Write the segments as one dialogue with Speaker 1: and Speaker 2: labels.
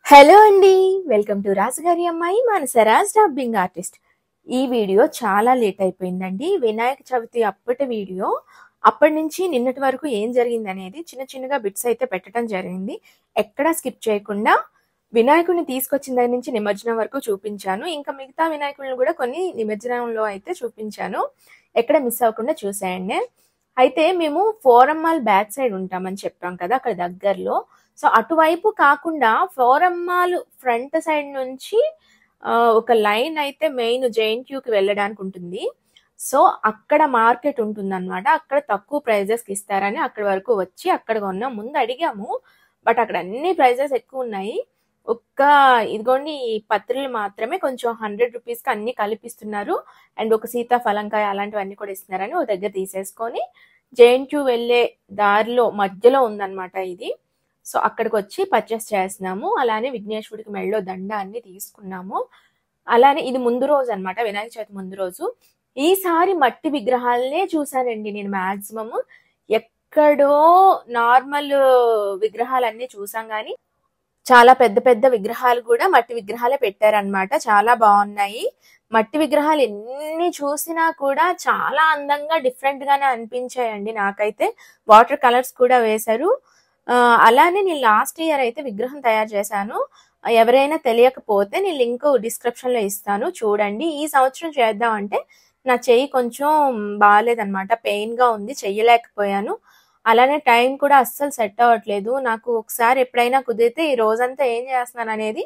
Speaker 1: Hello అండి, welcome to రాజుగారి అమ్మాయి మానసరాజ్ డబ్బింగ్ ఆర్టిస్ట్. ఈ వీడియో చాలా లేట్ అయిపోయిందండి. వినాయక చవితి అప్పటి వీడియో. అప్పటి నుంచి నిన్నటి వరకు ఏం జరిగింది అనేది చిన్న చిన్నగా బిట్స్ అయితే పెట్టడం జరిగింది. ఎక్కడా స్కిప్ చేయకుండా వినాయకుడిని తీసుకొచ్చిన దగ్గర నుంచి నిమజ్జనం వరకు చూపించాను. ఇంకా మిగతా వినాయకుడిని కూడా కొన్ని నిమజ్జనంలో అయితే చూపించాను. ఎక్కడ మిస్ అవ్వకుండా చూసేయండి. అయితే మేము ఫోరం మాల్ బ్యాక్ సైడ్ ఉంటామని చెప్పాం కదా, అక్కడ దగ్గరలో. సో అటువైపు కాకుండా ఫోరం మాల్ ఫ్రంట్ సైడ్ నుంచి ఒక లైన్ అయితే మెయిన్ జేఎన్టీయూకి వెళ్ళడానికి ఉంటుంది. సో అక్కడ మార్కెట్ ఉంటుంది అనమాట. అక్కడ తక్కువ ప్రైజెస్కి ఇస్తారని అక్కడి వరకు వచ్చి అక్కడ కొన్నాం. ముందు అడిగాము, బట్ అక్కడ అన్ని ప్రైజెస్ ఎక్కువ ఉన్నాయి. ఇదిగోండి ఈ పత్రులు మాత్రమే కొంచెం 100 రూపీస్కి అన్ని కలిపిస్తున్నారు. అండ్ ఒక సీతాఫలంకాయ అలాంటివన్నీ కూడా ఇస్తున్నారని ఒక దగ్గర తీసేసుకొని జేఎన్టీయూ వెళ్ళే దారిలో మధ్యలో ఉందన్నమాట ఇది. సో అక్కడికి వచ్చి పర్చేస్ చేస్తున్నాము. అలానే విఘ్నేశ్వరుడికి మెళ్ళో దండ అన్ని తీసుకున్నాము. అలానే ఇది ముందు రోజు అనమాట, వినాయక చవితి ముందు రోజు. ఈసారి మట్టి విగ్రహాలనే చూసానండి నేను. మాక్సిమం ఎక్కడో నార్మల్ విగ్రహాలన్నీ చూసాం, కానీ చాలా పెద్ద పెద్ద విగ్రహాలు కూడా మట్టి విగ్రహాలే పెట్టారనమాట. చాలా బాగున్నాయి. మట్టి విగ్రహాలు ఎన్ని చూసినా కూడా చాలా అందంగా డిఫరెంట్ గానే అనిపించాయండి నాకైతే. వాటర్ కలర్స్ కూడా వేశారు. అలానే నేను లాస్ట్ ఇయర్ అయితే విగ్రహం తయారు చేశాను. ఎవరైనా తెలియకపోతే నేను లింక్ డిస్క్రిప్షన్ లో ఇస్తాను, చూడండి. ఈ సంవత్సరం చేద్దాం అంటే నా చెయ్యి కొంచెం బాగాలేదనమాట, పెయిన్ గా ఉంది, చెయ్యలేకపోయాను. అలానే టైం కూడా అస్సలు సెట్ అవ్వట్లేదు నాకు. ఒకసారి ఎప్పుడైనా కుదిరితే ఈ రోజంతా ఏం చేస్తున్నాను అనేది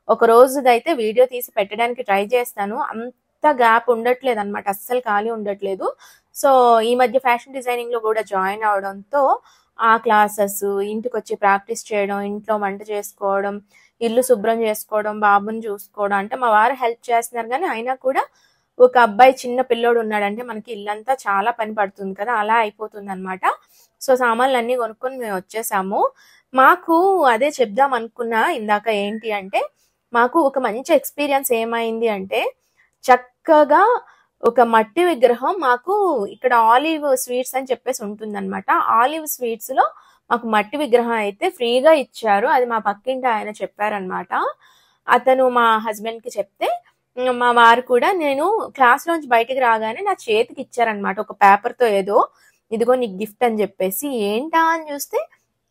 Speaker 1: ఒక రోజుదైతే వీడియో తీసి పెట్టడానికి ట్రై చేస్తాను. అంత గ్యాప్ ఉండట్లేదు అనమాట, అస్సలు ఖాళీ ఉండట్లేదు. సో ఈ మధ్య ఫ్యాషన్ డిజైనింగ్ లో కూడా జాయిన్ అవడంతో ఆ క్లాసెస్, ఇంటికి వచ్చి ప్రాక్టీస్ చేయడం, ఇంట్లో వంట చేసుకోవడం, ఇల్లు శుభ్రం చేసుకోవడం, బాబుని చూసుకోవడం, అంటే మా వారు హెల్ప్ చేస్తున్నారు, కానీ అయినా కూడా ఒక అబ్బాయి చిన్న పిల్లోడు ఉన్నాడంటే మనకి ఇల్లంతా చాలా పని పడుతుంది కదా, అలా అయిపోతుంది అనమాట. సో సామాన్లు అన్ని కొనుక్కొని మేము వచ్చేసాము. మాకు అదే చెప్దాం అనుకున్నా ఇందాక. ఏంటి అంటే మాకు ఒక మంచి ఎక్స్పీరియన్స్ ఏమైంది అంటే, చక్కగా ఒక మట్టి విగ్రహం మాకు ఇక్కడ ఆలివ్ స్వీట్స్ అని చెప్పేసి ఉంటుంది అనమాట. ఆలివ్ స్వీట్స్ లో మాకు మట్టి విగ్రహం అయితే ఫ్రీగా ఇచ్చారు. అది మా పక్కింటి ఆయన చెప్పారనమాట. అతను మా హస్బెండ్ కి చెప్తే మా వారు కూడా, నేను క్లాస్ లోంచి బయటికి రాగానే నా చేతికి ఇచ్చారనమాట ఒక పేపర్ తో, ఏదో ఇదిగో నీకు గిఫ్ట్ అని చెప్పేసి. ఏంటా అని చూస్తే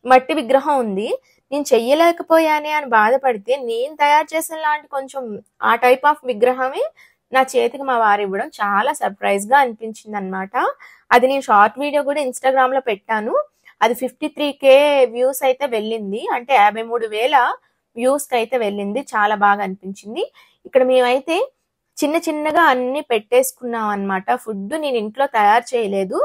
Speaker 1: మట్టి విగ్రహం ఉంది. నేను చెయ్యలేకపోయానే అని బాధపడితే నేను తయారు చేసిన లాంటి కొంచెం ఆ టైప్ ఆఫ్ విగ్రహమే నా చేతికి మా వారు ఇవ్వడం చాలా సర్ప్రైజ్ గా అనిపించింది అనమాట. అది నేను షార్ట్ వీడియో కూడా ఇన్స్టాగ్రామ్ లో పెట్టాను. అది 53K వ్యూస్ అయితే వెళ్ళింది, అంటే 53,000 వ్యూస్ కి అయితే వెళ్ళింది. చాలా బాగా అనిపించింది. ఇక్కడ మేమైతే చిన్న చిన్నగా అన్ని పెట్టేసుకున్నాం అనమాట. ఫుడ్ నేను ఇంట్లో తయారు చేయలేదు,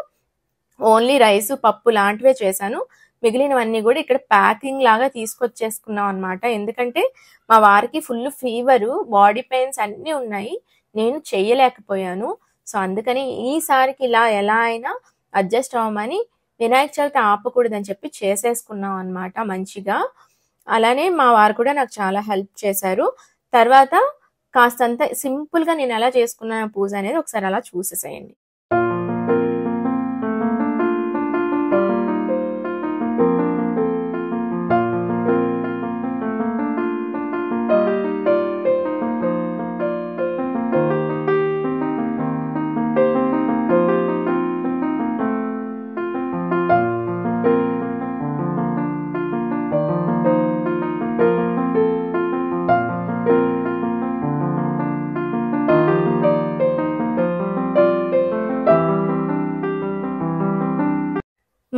Speaker 1: ఓన్లీ రైస్ పప్పు లాంటివే చేశాను. మిగిలినవన్నీ కూడా ఇక్కడ ప్యాకింగ్ లాగా తీసుకొచ్చేసుకున్నాం అనమాట. ఎందుకంటే మా వారికి ఫుల్ ఫీవరు, బాడీ పెయిన్స్ అన్నీ ఉన్నాయి, నేను చెయ్యలేకపోయాను. సో అందుకని ఈసారికి ఇలా ఎలా అయినా అడ్జస్ట్ అవ్వమని, వినాయక చవితి ఆపకూడదని చెప్పి చేసేసుకున్నాం అనమాట మంచిగా. అలానే మా వారు కూడా నాకు చాలా హెల్ప్ చేశారు. తర్వాత కాస్తంత సింపుల్ గా నేను ఎలా చేసుకున్నాను పూజ అనేది ఒకసారి అలా చూసేసేయండి.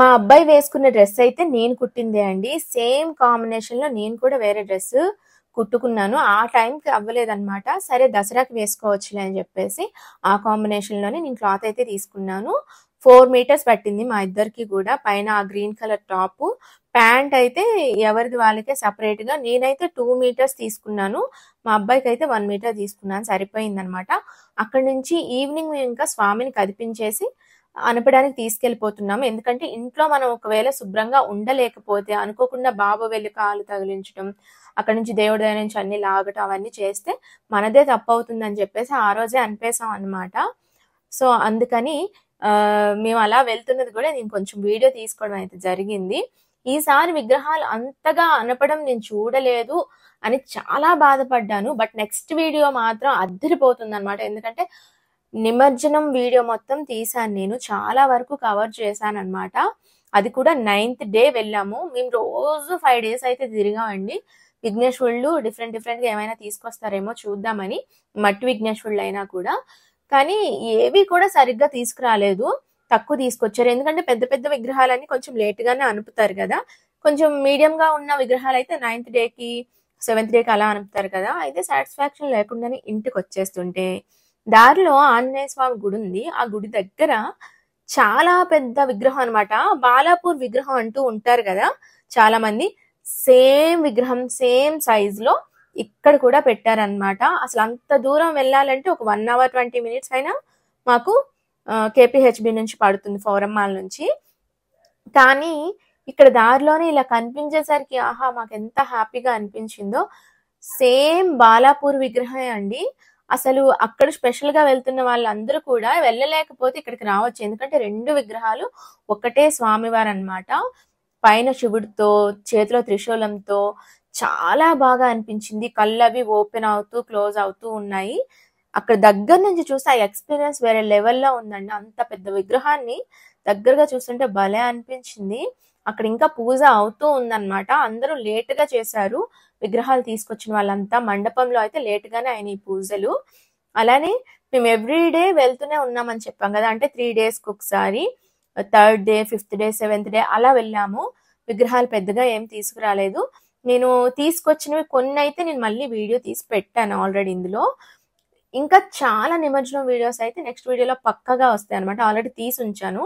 Speaker 1: మా అబ్బాయి వేసుకున్న డ్రెస్ అయితే నేను కుట్టిందే అండి. సేమ్ కాంబినేషన్ లో నేను కూడా వేరే డ్రెస్ కుట్టుకున్నాను. ఆ టైంకి అవ్వలేదన్నమాట. సరే దసరాకి వేసుకోవచ్చులే అని చెప్పేసి ఆ కాంబినేషన్ లోనే నేను క్లాత్ అయితే తీసుకున్నాను. 4 మీటర్స్ పట్టింది మా ఇద్దరికి కూడా. పైన ఆ గ్రీన్ కలర్ టాప్, ప్యాంట్ అయితే ఎవరిది వాళ్ళకే సపరేట్ గా. నేనైతే 2 మీటర్స్ తీసుకున్నాను, మా అబ్బాయికి అయితే 1 మీటర్ తీసుకున్నాను, సరిపోయింది అనమాట. అక్కడి నుంచి ఈవినింగ్ మేము ఇంకా స్వామిని కదిపించేసి అనపడానికి తీసుకెళ్లిపోతున్నాము. ఎందుకంటే ఇంట్లో మనం ఒకవేళ శుభ్రంగా ఉండలేకపోతే, అనుకోకుండా బాబు వెళ్ళి కాలు తగిలించడం, అక్కడ నుంచి దేవుడి దగ్గర నుంచి అన్ని లాగటం, అవన్నీ చేస్తే మనదే తప్పు అవుతుందని చెప్పేసి ఆ రోజే అనిపేసాం అనమాట. సో అందుకని మేము అలా వెళ్తున్నది కూడా నేను కొంచెం వీడియో తీసుకోవడం అయితే జరిగింది. ఈసారి విగ్రహాలు అంతగా అనపడం నేను చూడలేదు అని చాలా బాధపడ్డాను. బట్ నెక్స్ట్ వీడియో మాత్రం అద్దరిపోతుందన్నమాట. ఎందుకంటే నిమజ్జనం వీడియో మొత్తం తీశాను నేను. చాలా వరకు కవర్ చేశానన్నమాట. అది కూడా 9th డే వెళ్ళాము. మేము రోజు 5 డేస్ అయితే తిరిగామండి. విఘ్నేశ్వరులు డిఫరెంట్‌గా ఏమైనా తీసుకొస్తారేమో చూద్దామని. మట్టి విఘ్నేశ్వరులు అయినా కూడా. కానీ ఏవి కూడా సరిగ్గా తీసుకురాలేదు. తక్కువ తీసుకొచ్చారు. ఎందుకంటే పెద్ద విగ్రహాలన్నీ కొంచెం లేట్‌గానే అనుపుతారు కదా! కొంచెం మీడియంగా ఉన్న విగ్రహాలైతే 9th డేకి, 7th డేకి అలా అనుపుతారు కదా! అయితే సాటిస్ఫాక్షన్ లేకుండానే ఇంటికొచ్చేస్తుంటే, దారిలో ఆంజనేయ స్వామి గుడి ఉంది. ఆ గుడి దగ్గర చాలా పెద్ద విగ్రహం అన్నమాట. బాలాపూర్ విగ్రహం అంటూ ఉంటారు కదా చాలా మంది. సేమ్ విగ్రహం, సేమ్ సైజులో ఇక్కడ కూడా పెట్టారన్నమాట. అసలు అంత దూరం వెళ్ళాలంటే ఒక 1 అవర్ 20 మినిట్స్ అయినా మాకు కేపీహెచ్బి నుంచి పడుతుంది, ఫోరం మాల్ నుంచి. కానీ ఇక్కడ దారిలోనే ఇలా కనిపించేసరికి ఆహా మాకు ఎంత హ్యాపీగా అనిపించిందో. సేమ్ బాలాపూర్ విగ్రహమే అండి. అసలు అక్కడ స్పెషల్ గా వెళ్తున్న వాళ్ళందరూ కూడా వెళ్ళలేకపోతే ఇక్కడికి రావచ్చు. ఎందుకంటే 2 విగ్రహాలు ఒకటే స్వామివారు అన్నమాట. పైన శివుడితో, చేతిలో త్రిశూలంతో చాలా బాగా అనిపించింది. కళ్ళు అవి ఓపెన్ అవుతూ క్లోజ్ అవుతూ ఉన్నాయి. అక్కడ దగ్గర నుంచి చూస్తే ఆ ఎక్స్పీరియన్స్ వేరే లెవెల్లో ఉందండి. అంత పెద్ద విగ్రహాన్ని దగ్గరగా చూస్తుంటే భలే అనిపించింది. అక్కడ ఇంకా పూజ అవుతూ ఉందన్నమాట. అందరూ లేట్ గా చేశారు. విగ్రహాలు తీసుకొచ్చిన వాళ్ళంతా మండపంలో అయితే లేట్ గానే అయినాయి పూజలు. అలానే మేము ఎవ్రీ డే వెళ్తూనే ఉన్నామని చెప్పాం కదా! అంటే 3 డేస్ కి ఒకసారి, 3rd day, 5th day, 7th day అలా వెళ్ళాము. విగ్రహాలు పెద్దగా ఏం తీసుకురాలేదు. నేను తీసుకొచ్చినవి కొన్ని అయితే నేను మళ్ళీ వీడియో తీసి పెట్టాను ఆల్రెడీ ఇందులో. ఇంకా చాలా నిమజ్జనం వీడియోస్ అయితే నెక్స్ట్ వీడియోలో పక్కగా వస్తాయి అనమాట. ఆల్రెడీ తీసి ఉంచాను.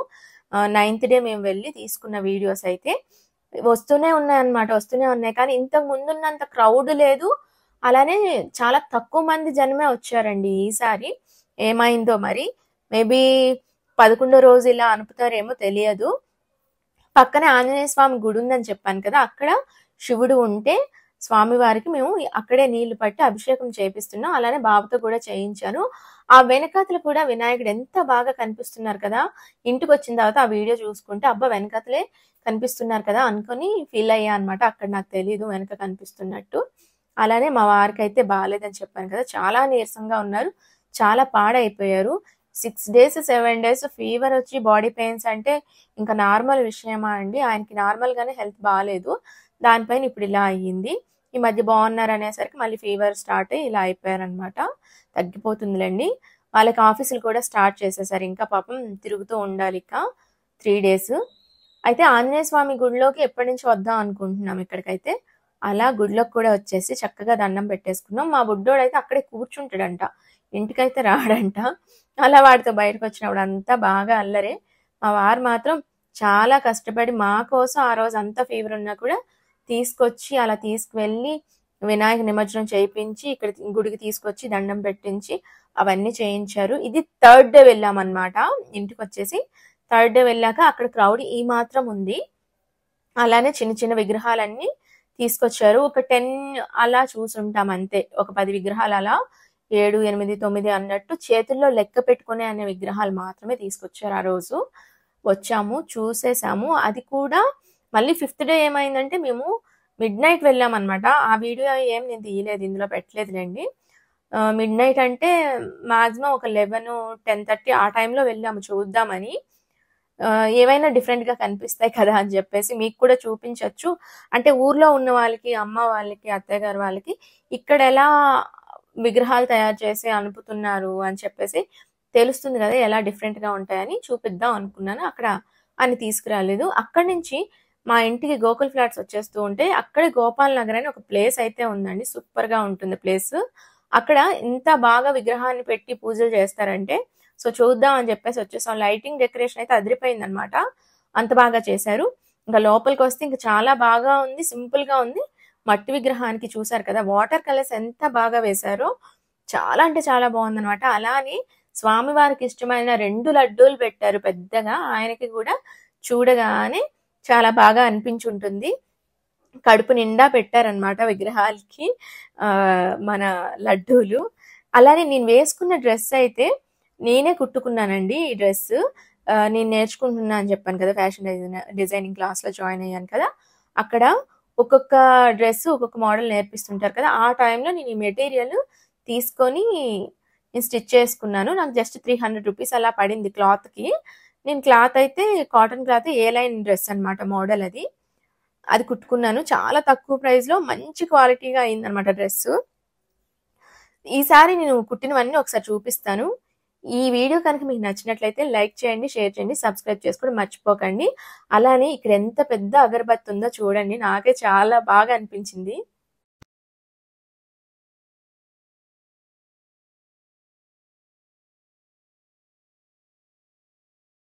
Speaker 1: 9th డే మేము వెళ్ళి తీసుకున్న వీడియోస్ అయితే వస్తూనే ఉన్నాయన్నమాట. వస్తూనే ఉన్నాయి. కానీ ఇంతకు ముందున్నంత క్రౌడ్ లేదు. అలానే చాలా తక్కువ మంది జనమే వచ్చారండి ఈసారి. ఏమైందో మరి. మేబీ 11వ రోజు ఇలా అనుపుతారేమో తెలియదు. పక్కనే ఆంజనేయ స్వామి గుడి ఉందని చెప్పాను కదా! అక్కడ శివుడు ఉంటే స్వామివారికి మేము అక్కడే నీళ్లు పట్టి అభిషేకం చేపిస్తున్నాం. అలానే బాబుతో కూడా చేయించాను. ఆ వెనకాతల కూడా వినాయకుడు ఎంత బాగా కనిపిస్తున్నారు కదా! ఇంటికొచ్చిన తర్వాత ఆ వీడియో చూసుకుంటే అబ్బా వెనకాతలే కనిపిస్తున్నారు కదా అనుకొని ఫీల్ అయ్యా అనమాట. అక్కడ నాకు తెలీదు వెనక కనిపిస్తున్నట్టు. అలానే మా వారికైతే బాలేదని చెప్పాను కదా! చాలా నీరసంగా ఉన్నారు. చాలా పాడైపోయారు. 6 డేస్, 7 డేస్ ఫీవర్ వచ్చి బాడీ పెయిన్స్ అంటే ఇంకా నార్మల్ విషయమా అండి? ఆయనకి నార్మల్ గానే హెల్త్ బాలేదు. దానిపైన ఇప్పుడు ఇలా అయ్యింది. ఈ మధ్య బాగున్నారు అనేసరికి మళ్ళీ ఫీవర్ స్టార్ట్ అయ్యి ఇలా అయిపోయారనమాట. తగ్గిపోతుందిలేండి. వాళ్ళకి ఆఫీసులు కూడా స్టార్ట్ చేసేసారు. ఇంకా పాపం తిరుగుతూ ఉండాలి ఇక 3 డేస్. అయితే ఆంజనేయ స్వామి గుడిలోకి ఎప్పటి నుంచి వద్దాం అనుకుంటున్నాం ఇక్కడికైతే. అలా గుడిలోకి కూడా వచ్చేసి చక్కగా దండం పెట్టేసుకున్నాం. మా బుడ్డోడైతే అక్కడే కూర్చుంటాడంట. ఇంటికైతే రాడంట. అలా వాడితో బయటకు వచ్చినప్పుడు అంతా బాగా అల్లరే. మా వారు మాత్రం చాలా కష్టపడి మా కోసం ఆ రోజు అంతా ఫీవర్ ఉన్నా కూడా తీసుకొచ్చి అలా తీసుకువెళ్ళి వినాయక నిమజ్జనం చేయించి ఇక్కడ గుడికి తీసుకొచ్చి దండం పెట్టించి అవన్నీ చేయించారు. ఇది 3rd డే వెళ్ళామన్నమాట. ఇంటికి వచ్చేసి 3rd డే వెళ్ళాక అక్కడ క్రౌడ్ ఈ మాత్రం ఉంది. అలానే చిన్న విగ్రహాలన్నీ తీసుకొచ్చారు. ఒక 10 అలా చూసుంటాం అంతే. ఒక 10 విగ్రహాలు అలా 7, 8, 9 అన్నట్టు చేతుల్లో లెక్క పెట్టుకునే అనే విగ్రహాలు మాత్రమే తీసుకొచ్చారు ఆ రోజు. వచ్చాము, చూసేసాము. అది కూడా మళ్ళీ 5th డే ఏమైందంటే మేము మిడ్‌నైట్ వెళ్ళామన్నమాట. ఆ వీడియో ఏం నేను తీయలేదు, ఇందులో పెట్టలేదులేండి. మిడ్‌నైట్ అంటే మాక్సిమం ఒక 11, 10:30 ఆ టైంలో వెళ్ళాము చూద్దామని. ఏవైనా డిఫరెంట్‌గా కనిపిస్తాయి కదా అని చెప్పేసి మీకు కూడా చూపించొచ్చు. అంటే ఊర్లో ఉన్న వాళ్ళకి, అమ్మ వాళ్ళకి, అత్తయ్య గారు వాళ్ళకి ఇక్కడ ఎలా విగ్రహాలు తయారు చేసి అనుపుతున్నారు అని చెప్పేసి తెలుస్తుంది కదా, ఎలా డిఫరెంట్‌గా ఉంటాయని చూపిద్దాం అనుకున్నాను. అక్కడ అని తీసుకురాలేదు. అక్కడి నుంచి మా ఇంటికి గోకుల్ ఫ్లాట్స్ వచ్చేస్తూ ఉంటే అక్కడే గోపాల్ నగర్ అని ఒక ప్లేస్ అయితే ఉందండి. సూపర్‌గా ఉంటుంది ప్లేస్. అక్కడ ఇంత బాగా విగ్రహాన్ని పెట్టి పూజలు చేస్తారంటే సో చూద్దాం అని చెప్పేసి వచ్చేసాం. లైటింగ్ డెకరేషన్ అయితే అదిరిపోయిందనమాట. అంత బాగా చేశారు. ఇంకా లోపలికి వస్తే ఇంకా చాలా బాగా ఉంది. సింపుల్ గా ఉంది. మట్టి విగ్రహానికి చూసారు కదా వాటర్ కలర్స్ ఎంత బాగా వేశారో. చాలా అంటే చాలా బాగుందనమాట. అలానే స్వామివారికి ఇష్టమైన 2 లడ్డూలు పెట్టారు పెద్దగా. ఆయనకి కూడా చూడగానే చాలా బాగా అనిపించుంటుంది. కడుపు నిండా పెట్టారనమాట విగ్రహాలకి మన లడ్డూలు. అలానే నేను వేసుకున్న డ్రెస్ అయితే నేనే కుట్టుకున్నానండి. ఈ డ్రెస్ నేను నేర్చుకుంటున్నా అని చెప్పాను కదా, ఫ్యాషన్ డిజైనింగ్ క్లాస్ లో జాయిన్ అయ్యాను కదా. అక్కడ ఒక్కొక్క డ్రెస్ ఒక్కొక్క మోడల్ నేర్పిస్తుంటారు కదా! ఆ టైంలో నేను ఈ మెటీరియల్ తీసుకొని నేను స్టిచ్ చేసుకున్నాను. నాకు జస్ట్ 300 రూపీస్ అలా పడింది క్లాత్‌కి. నేను క్లాత్ అయితే కాటన్ క్లాత్ ఏ లైన్ డ్రెస్ అన్నమాట మోడల్ అది. అది కుట్టుకున్నాను. చాలా తక్కువ ప్రైస్‌లో మంచి క్వాలిటీగా అయిందన్నమాట డ్రెస్సు. ఈసారి నేను కుట్టినవన్నీ ఒకసారి చూపిస్తాను. ఈ వీడియో కనుక మీకు నచ్చినట్లయితే లైక్ చేయండి, షేర్ చేయండి, సబ్స్క్రైబ్ చేసుకోవడం మర్చిపోకండి. అలానే ఇక్కడ ఎంత పెద్ద అగరబత్తి ఉందో చూడండి. నాకే చాలా బాగా అనిపించింది.